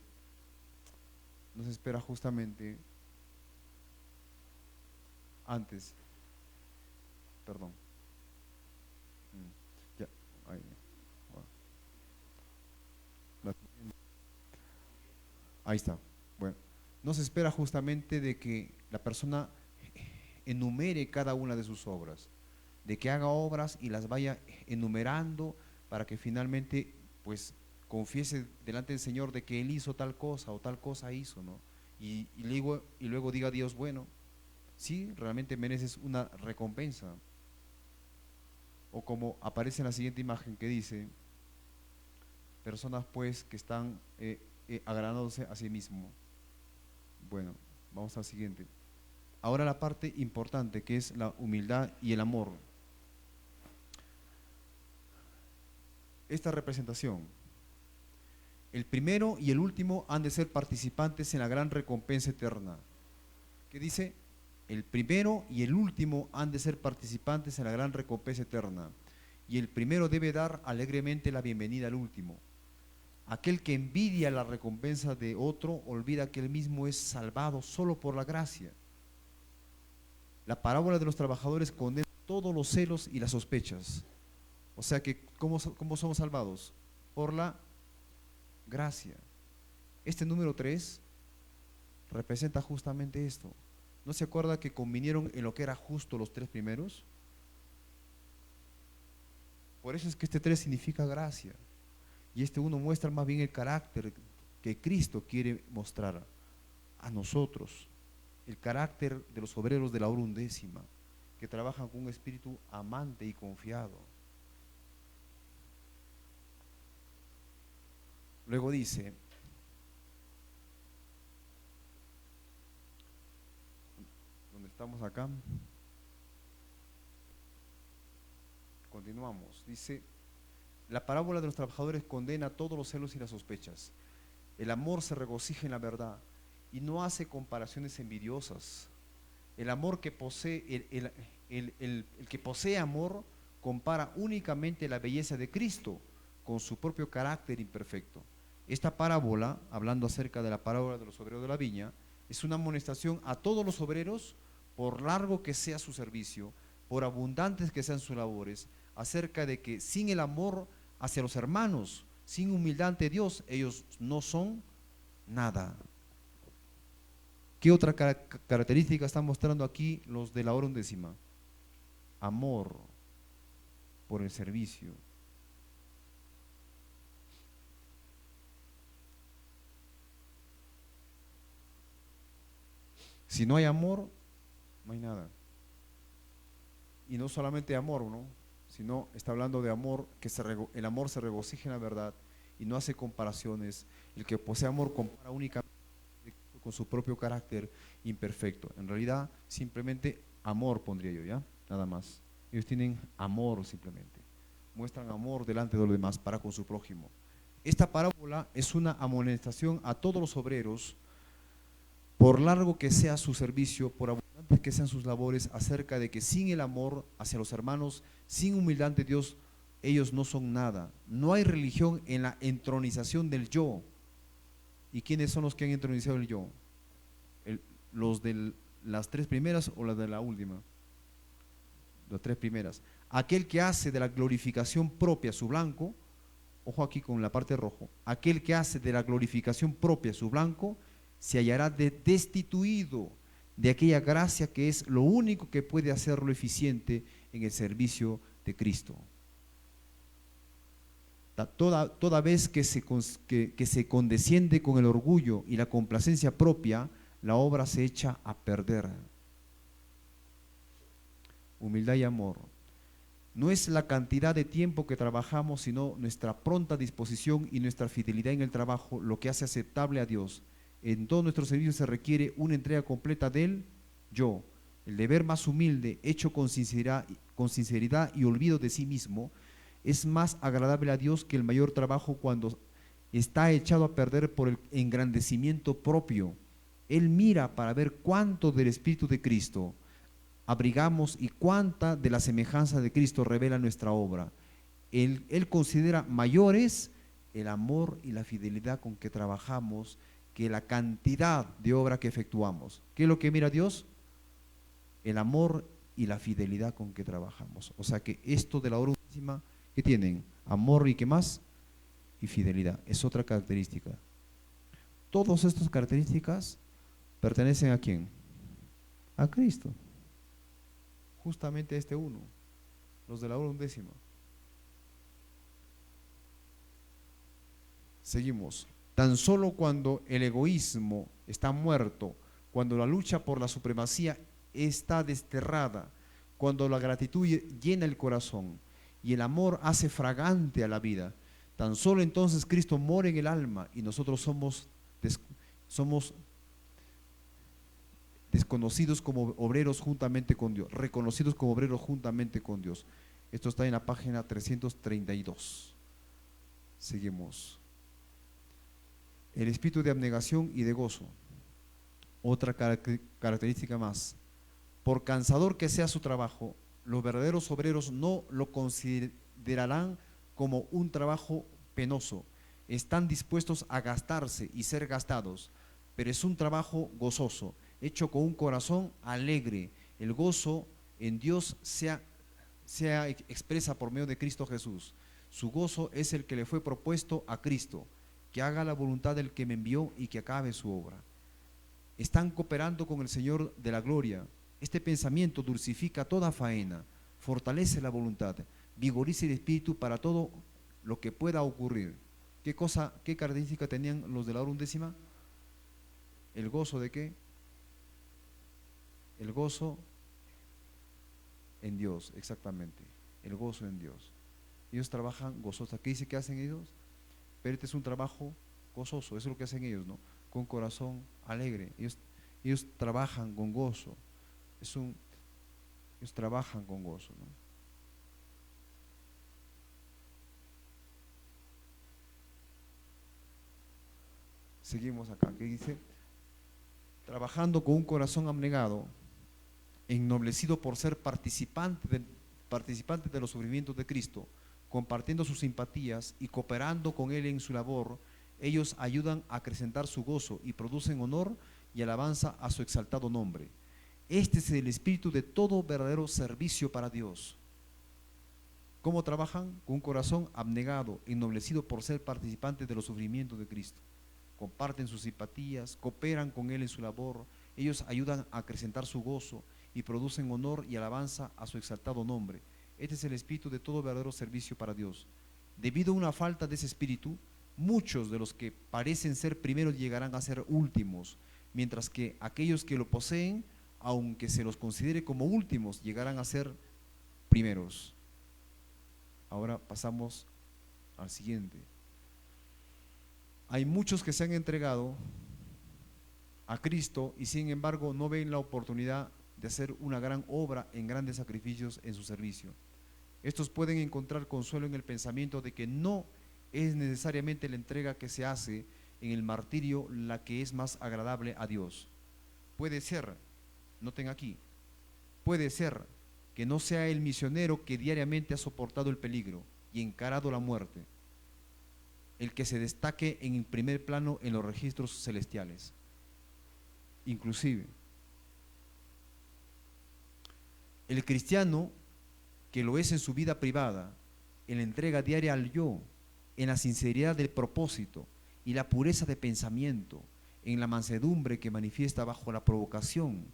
antes, perdón, ya, ahí, ahí está, bueno, no se espera justamente de que la persona enumere cada una de sus obras, de que haga obras y las vaya enumerando para que finalmente, pues, confiese delante del Señor de que Él hizo tal cosa o tal cosa hizo, ¿no? Y luego diga a Dios, bueno, sí, realmente mereces una recompensa. O como aparece en la siguiente imagen que dice, personas pues que están agradándose a sí mismo. Bueno, vamos al siguiente. ahora la parte importante, que es la humildad y el amor. Esta representación: el primero y el último han de ser participantes en la gran recompensa eterna. ¿Qué dice? El primero y el último han de ser participantes en la gran recompensa eterna. Y el primero debe dar alegremente la bienvenida al último. Aquel que envidia la recompensa de otro olvida que él mismo es salvado solo por la gracia. La parábola de los trabajadores condena todos los celos y las sospechas. O sea que, ¿cómo somos salvados? Por la gracia. Este número 3 representa justamente esto. ¿No se acuerda que convinieron en lo que era justo los 3 primeros? Por eso es que este 3 significa gracia. Y este 1 muestra más bien el carácter que Cristo quiere mostrar a nosotros. El carácter de los obreros de la hora undécima, que trabajan con un espíritu amante y confiado. Luego dice, ¿dónde estamos acá? Continuamos. Dice, la parábola de los trabajadores condena todos los celos y las sospechas. El amor se regocija en la verdad y no hace comparaciones envidiosas. El amor que posee, el que posee amor compara únicamente la belleza de Cristo con su propio carácter imperfecto. Esta parábola, hablando acerca de la parábola de los obreros de la viña, es una amonestación a todos los obreros, por largo que sea su servicio, por abundantes que sean sus labores, acerca de que sin el amor hacia los hermanos, sin humildad ante Dios, ellos no son nada. ¿Qué otra característica están mostrando aquí los de la hora undécima? Amor por el servicio. Si no hay amor, no hay nada. Y no solamente amor, ¿no? Sino está hablando de amor, que el amor se regocija en la verdad y no hace comparaciones. El que posee amor compara únicamente con su propio carácter imperfecto. En realidad, simplemente amor pondría yo, ¿ya? Nada más. Ellos tienen amor simplemente. Muestran amor delante de los demás para con su prójimo. Esta parábola es una amonestación a todos los obreros, por largo que sea su servicio, por abundantes que sean sus labores, acerca de que sin el amor hacia los hermanos, sin humildad ante Dios, ellos no son nada. No hay religión en la entronización del yo. ¿Y quiénes son los que han entronizado el yo? ¿Los de las 3 primeras o las de la última? Las 3 primeras. Aquel que hace de la glorificación propia su blanco, ojo aquí con la parte rojo, aquel que hace de la glorificación propia su blanco, se hallará destituido de aquella gracia que es lo único que puede hacerlo eficiente en el servicio de Cristo. Toda vez que se condesciende con el orgullo y la complacencia propia, la obra se echa a perder. Humildad y amor. No es la cantidad de tiempo que trabajamos, sino nuestra pronta disposición y nuestra fidelidad en el trabajo lo que hace aceptable a Dios. En todo nuestro servicio se requiere una entrega completa del yo. El deber más humilde, hecho con sinceridad y olvido de sí mismo, es más agradable a Dios que el mayor trabajo cuando está echado a perder por el engrandecimiento propio. Él mira para ver cuánto del Espíritu de Cristo abrigamos y cuánta de la semejanza de Cristo revela nuestra obra. Él considera mayores el amor y la fidelidad con que trabajamos que la cantidad de obra que efectuamos. ¿Qué es lo que mira Dios? El amor y la fidelidad con que trabajamos. O sea que esto de la hora undécima, ¿qué tienen? Amor y ¿qué más? Y fidelidad. Es otra característica. Todas estas características pertenecen ¿a quién? A Cristo. Justamente a este uno, los de la hora undécima. Seguimos. Tan solo cuando el egoísmo está muerto, cuando la lucha por la supremacía está desterrada, cuando la gratitud llena el corazón y el amor hace fragante a la vida, tan solo entonces Cristo mora en el alma y nosotros somos desconocidos como obreros juntamente con Dios, reconocidos como obreros juntamente con Dios. Esto está en la página 332. Seguimos. El espíritu de abnegación y de gozo. Otra característica más. Por cansador que sea su trabajo, los verdaderos obreros no lo considerarán como un trabajo penoso. Están dispuestos a gastarse y ser gastados, pero es un trabajo gozoso, hecho con un corazón alegre. El gozo en Dios sea expresa por medio de Cristo Jesús. Su gozo es el que le fue propuesto a Cristo, que haga la voluntad del que me envió y que acabe su obra. Están cooperando con el Señor de la gloria. Este pensamiento dulcifica toda faena, fortalece la voluntad, vigoriza el espíritu para todo lo que pueda ocurrir. ¿Qué característica tenían los de la hora undécima? ¿El gozo de qué? El gozo en Dios, exactamente. El gozo en Dios. Ellos trabajan gozosos. ¿Qué dice que hacen ellos? Pero este es un trabajo gozoso, eso es lo que hacen ellos, ¿no? Con corazón alegre. Ellos trabajan con gozo. Ellos trabajan con gozo, ¿no? Seguimos acá, ¿qué dice? Trabajando con un corazón abnegado, ennoblecido por ser participante de los sufrimientos de Cristo, compartiendo sus simpatías y cooperando con Él en su labor, ellos ayudan a acrecentar su gozo y producen honor y alabanza a su exaltado nombre. Este es el espíritu de todo verdadero servicio para Dios. ¿Cómo trabajan? Con un corazón abnegado, ennoblecido por ser participantes de los sufrimientos de Cristo. Comparten sus simpatías, cooperan con Él en su labor, ellos ayudan a acrecentar su gozo y producen honor y alabanza a su exaltado nombre. Este es el espíritu de todo verdadero servicio para Dios. Debido a una falta de ese espíritu, muchos de los que parecen ser primeros llegarán a ser últimos, mientras que aquellos que lo poseen, aunque se los considere como últimos, llegarán a ser primeros. Ahora pasamos al siguiente. Hay muchos que se han entregado a Cristo y sin embargo no ven la oportunidad de hacer una gran obra en grandes sacrificios en su servicio. Estos pueden encontrar consuelo en el pensamiento de que no es necesariamente la entrega que se hace en el martirio la que es más agradable a Dios. Puede ser, noten aquí, puede ser que no sea el misionero que diariamente ha soportado el peligro y encarado la muerte el que se destaque en el primer plano en los registros celestiales. Inclusive, el cristiano que lo es en su vida privada, en la entrega diaria al yo, en la sinceridad del propósito y la pureza de pensamiento, en la mansedumbre que manifiesta bajo la provocación,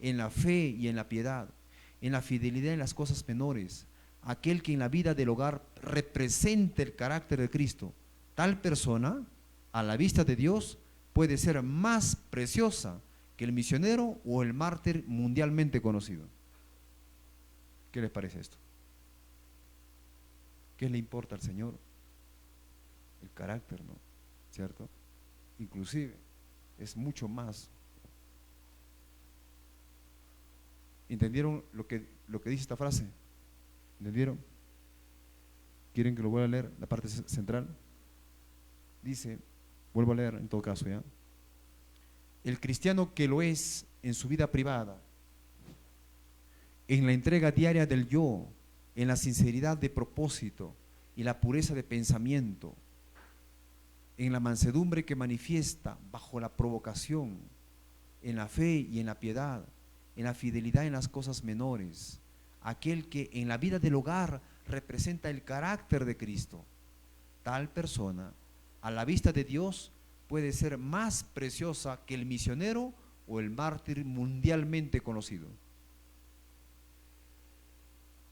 en la fe y en la piedad, en la fidelidad en las cosas menores, aquel que en la vida del hogar representa el carácter de Cristo, tal persona, a la vista de Dios, puede ser más preciosa que el misionero o el mártir mundialmente conocido. ¿Qué les parece esto? ¿Qué le importa al Señor? El carácter, ¿no? ¿Cierto? Inclusive, es mucho más. ¿Entendieron lo que dice esta frase? ¿Entendieron? ¿Quieren que lo vuelva a leer? La parte central. Dice, vuelvo a leer en todo caso, ¿ya? El cristiano que lo es en su vida privada, en la entrega diaria del yo, en la sinceridad de propósito y la pureza de pensamiento, en la mansedumbre que manifiesta bajo la provocación, en la fe y en la piedad, en la fidelidad en las cosas menores, aquel que en la vida del hogar representa el carácter de Cristo, tal persona a la vista de Dios puede ser más preciosa que el misionero o el mártir mundialmente conocido.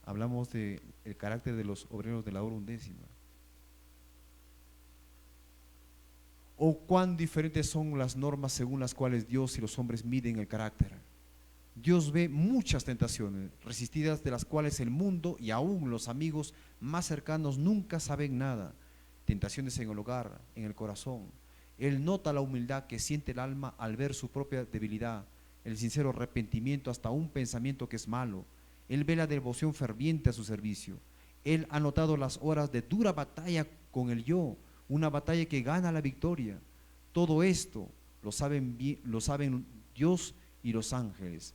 Hablamos del carácter de los obreros de la hora undécima. ¿O cuán diferentes son las normas según las cuales Dios y los hombres miden el carácter? Dios ve muchas tentaciones resistidas de las cuales el mundo y aún los amigos más cercanos nunca saben nada. Tentaciones en el hogar, en el corazón. Él nota la humildad que siente el alma al ver su propia debilidad el sincero arrepentimiento hasta un pensamiento que es malo. Él ve la devoción ferviente a su servicio. Él ha notado las horas de dura batalla con el yo, una batalla que gana la victoria. Todo esto lo saben Dios y los ángeles.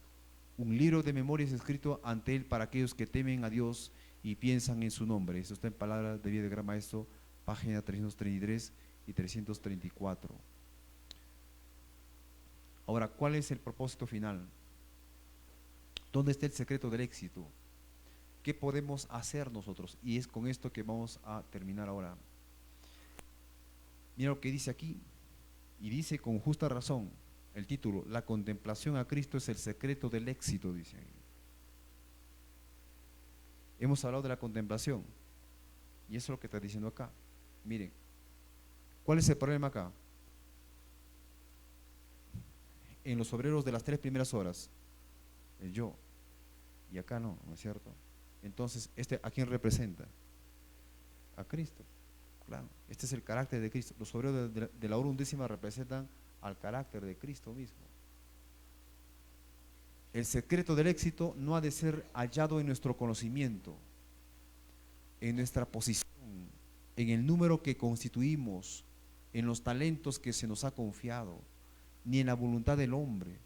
Un libro de memorias escrito ante Él para aquellos que temen a Dios y piensan en su nombre. Eso está en Palabras de Vida del Gran Maestro, página 333 y 334. Ahora, ¿cuál es el propósito final? ¿Dónde está el secreto del éxito? ¿Qué podemos hacer nosotros? Y es con esto que vamos a terminar ahora. Mira lo que dice aquí, y dice con justa razón el título: la contemplación a Cristo es el secreto del éxito, dice ahí. Hemos hablado de la contemplación, y eso es lo que está diciendo acá. Miren, ¿cuál es el problema acá? En los obreros de las 3 primeras horas, el yo, y acá no, ¿no es cierto? Entonces, ¿a quién representa? A Cristo, claro. Este es el carácter de Cristo. Los obreros de la hora undécima representan al carácter de Cristo mismo. El secreto del éxito no ha de ser hallado en nuestro conocimiento, en nuestra posición, en el número que constituimos, en los talentos que se nos ha confiado, ni en la voluntad del hombre.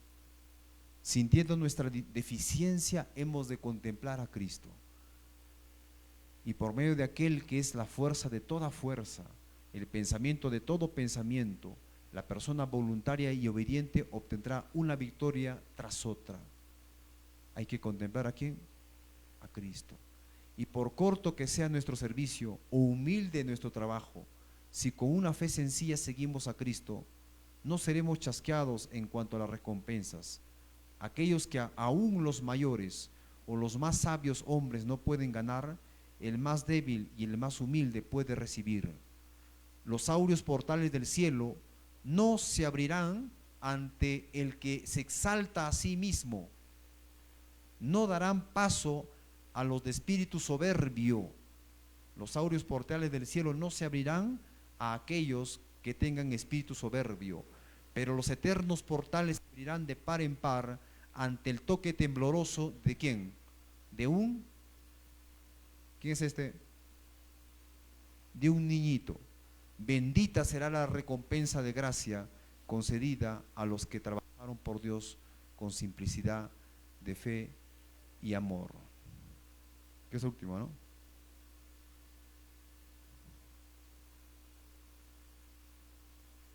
Sintiendo nuestra deficiencia, hemos de contemplar a Cristo. Y por medio de aquel que es la fuerza de toda fuerza, el pensamiento de todo pensamiento, la persona voluntaria y obediente obtendrá una victoria tras otra. Hay que contemplar ¿a quién? A Cristo. Y por corto que sea nuestro servicio o humilde nuestro trabajo, si con una fe sencilla seguimos a Cristo, no seremos chasqueados en cuanto a las recompensas. Aquellos que aún los mayores o los más sabios hombres no pueden ganar, el más débil y el más humilde puede recibir. Los áureos portales del cielo no se abrirán ante el que se exalta a sí mismo. No darán paso a los de espíritu soberbio. Los áureos portales del cielo no se abrirán a aquellos que tengan espíritu soberbio, pero los eternos portales se abrirán de par en par ante el toque tembloroso ¿de quién? ¿Quién es este? De un niñito. Bendita será la recompensa de gracia concedida a los que trabajaron por Dios con simplicidad de fe y amor. Que es el último, ¿no?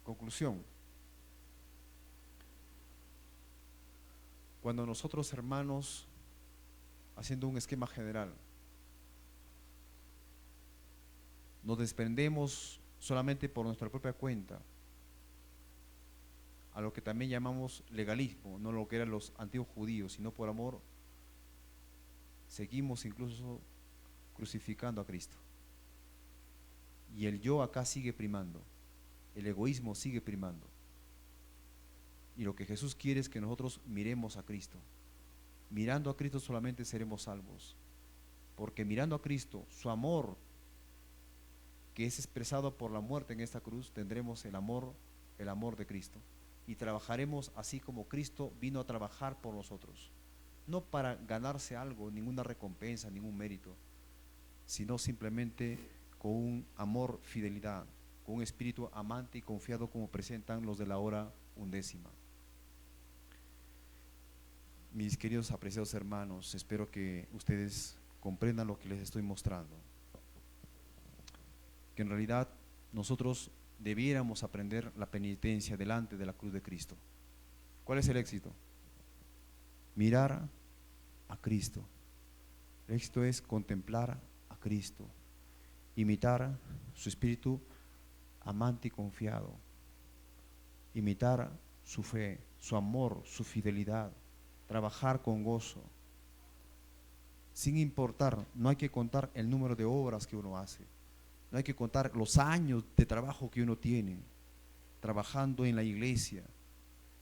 Conclusión. Cuando nosotros, hermanos, haciendo un esquema general, nos desprendemos solamente por nuestra propia cuenta a lo que también llamamos legalismo, no lo que eran los antiguos judíos, sino por amor, seguimos incluso crucificando a Cristo. Y el yo acá sigue primando, el egoísmo sigue primando. Y lo que Jesús quiere es que nosotros miremos a Cristo. Mirando a Cristo solamente seremos salvos, porque mirando a Cristo, su amor, que es expresado por la muerte en esta cruz, tendremos el amor de Cristo, y trabajaremos así como Cristo vino a trabajar por nosotros, no para ganarse algo, ninguna recompensa, ningún mérito, sino simplemente con un amor, fidelidad, con un espíritu amante y confiado, como presentan los de la hora undécima. Mis queridos apreciados hermanos, espero que ustedes comprendan lo que les estoy mostrando, que en realidad nosotros debiéramos aprender la penitencia delante de la cruz de Cristo. ¿Cuál es el éxito? Mirar a Cristo. El éxito es contemplar a Cristo, imitar su espíritu amante y confiado, imitar su fe, su amor, su fidelidad, trabajar con gozo, sin importar. No hay que contar el número de obras que uno hace, no hay que contar los años de trabajo que uno tiene trabajando en la iglesia.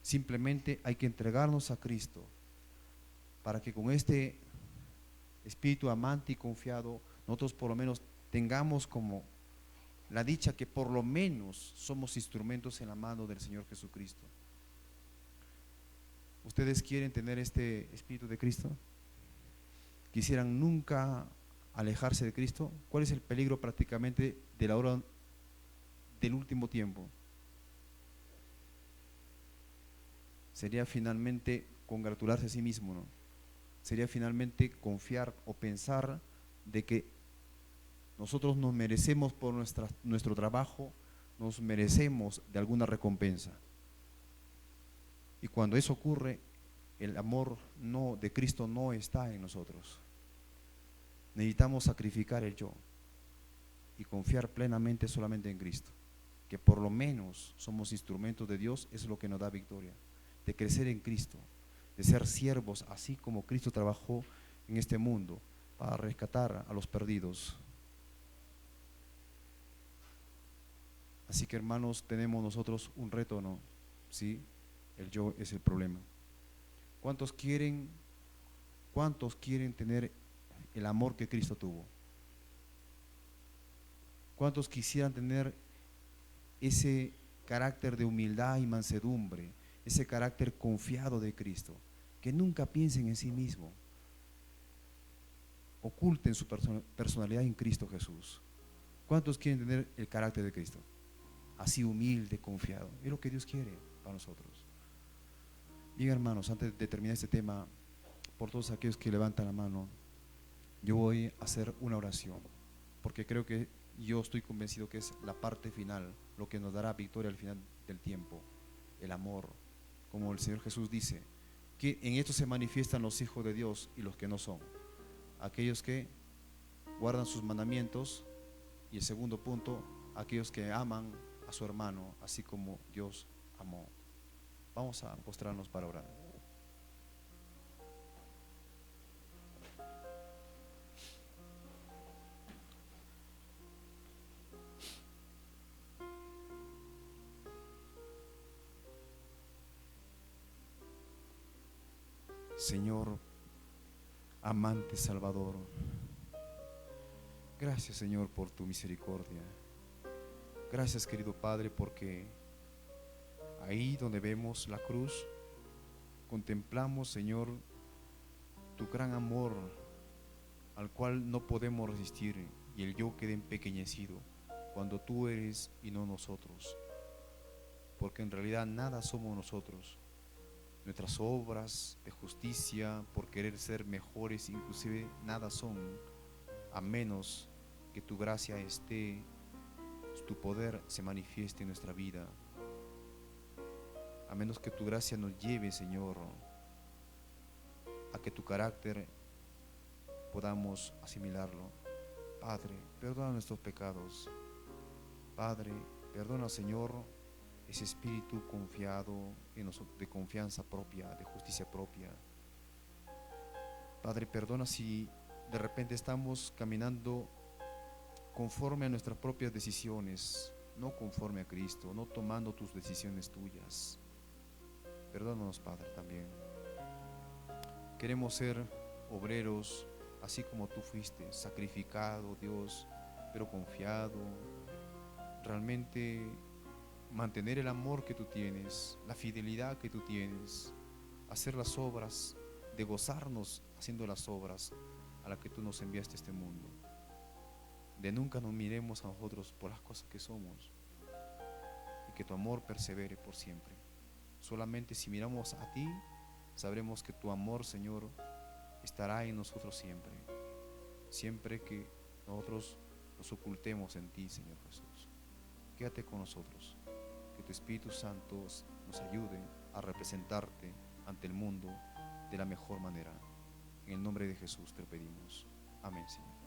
Simplemente hay que entregarnos a Cristo para que con este espíritu amante y confiado nosotros por lo menos tengamos como la dicha que por lo menos somos instrumentos en la mano del Señor Jesucristo. ¿Ustedes quieren tener este Espíritu de Cristo? ¿Quisieran nunca alejarse de Cristo? ¿Cuál es el peligro prácticamente de la hora del último tiempo? Sería finalmente congratularse a sí mismo, ¿no? Sería finalmente confiar o pensar de que nosotros nos merecemos por nuestro trabajo, nos merecemos de alguna recompensa. Y cuando eso ocurre, el amor de Cristo no está en nosotros. Necesitamos sacrificar el yo y confiar plenamente solamente en Cristo, que por lo menos somos instrumentos de Dios. Es lo que nos da victoria, de crecer en Cristo, de ser siervos, así como Cristo trabajó en este mundo para rescatar a los perdidos. Así que, hermanos, tenemos nosotros un reto, ¿no? Sí, el yo es el problema. ¿Cuántos quieren tener el amor que Cristo tuvo? ¿Cuántos quisieran tener ese carácter de humildad y mansedumbre, ese carácter confiado de Cristo? Que nunca piensen en sí mismo, oculten su personalidad en Cristo Jesús. ¿Cuántos quieren tener el carácter de Cristo? Así humilde, confiado. Es lo que Dios quiere para nosotros. Bien, hermanos, antes de terminar este tema, por todos aquellos que levantan la mano, yo voy a hacer una oración, porque creo que yo estoy convencido que es la parte final, lo que nos dará victoria al final del tiempo, el amor. Como el Señor Jesús dice, que en esto se manifiestan los hijos de Dios y los que no son, aquellos que guardan sus mandamientos, y el segundo punto, aquellos que aman a su hermano, así como Dios amó. Vamos a postrarnos para orar. Señor, amante Salvador, gracias, Señor, por tu misericordia. Gracias, querido Padre, porque ahí donde vemos la cruz, contemplamos, Señor, tu gran amor al cual no podemos resistir, y el yo queda empequeñecido cuando tú eres y no nosotros, porque en realidad nada somos nosotros. Nuestras obras de justicia, por querer ser mejores, inclusive nada son, a menos que tu gracia esté, tu poder se manifieste en nuestra vida, a menos que tu gracia nos lleve, Señor, a que tu carácter podamos asimilarlo. Padre, perdona nuestros pecados. Padre, perdona, Señor, ese espíritu confiado en nosotros, de confianza propia, de justicia propia. Padre, perdona si de repente estamos caminando conforme a nuestras propias decisiones, no conforme a Cristo, no tomando tus decisiones tuyas. Perdónanos, Padre, también. Queremos ser obreros, así como tú fuiste, sacrificado, Dios, pero confiado. Realmente mantener el amor que tú tienes, la fidelidad que tú tienes, hacer las obras, de gozarnos haciendo las obras a las que tú nos enviaste a este mundo. De nunca nos miremos a nosotros por las cosas que somos, y que tu amor persevere por siempre. Solamente si miramos a ti, sabremos que tu amor, Señor, estará en nosotros siempre, siempre que nosotros nos ocultemos en ti, Señor Jesús. Quédate con nosotros, que tu Espíritu Santo nos ayude a representarte ante el mundo de la mejor manera. En el nombre de Jesús te lo pedimos. Amén, Señor.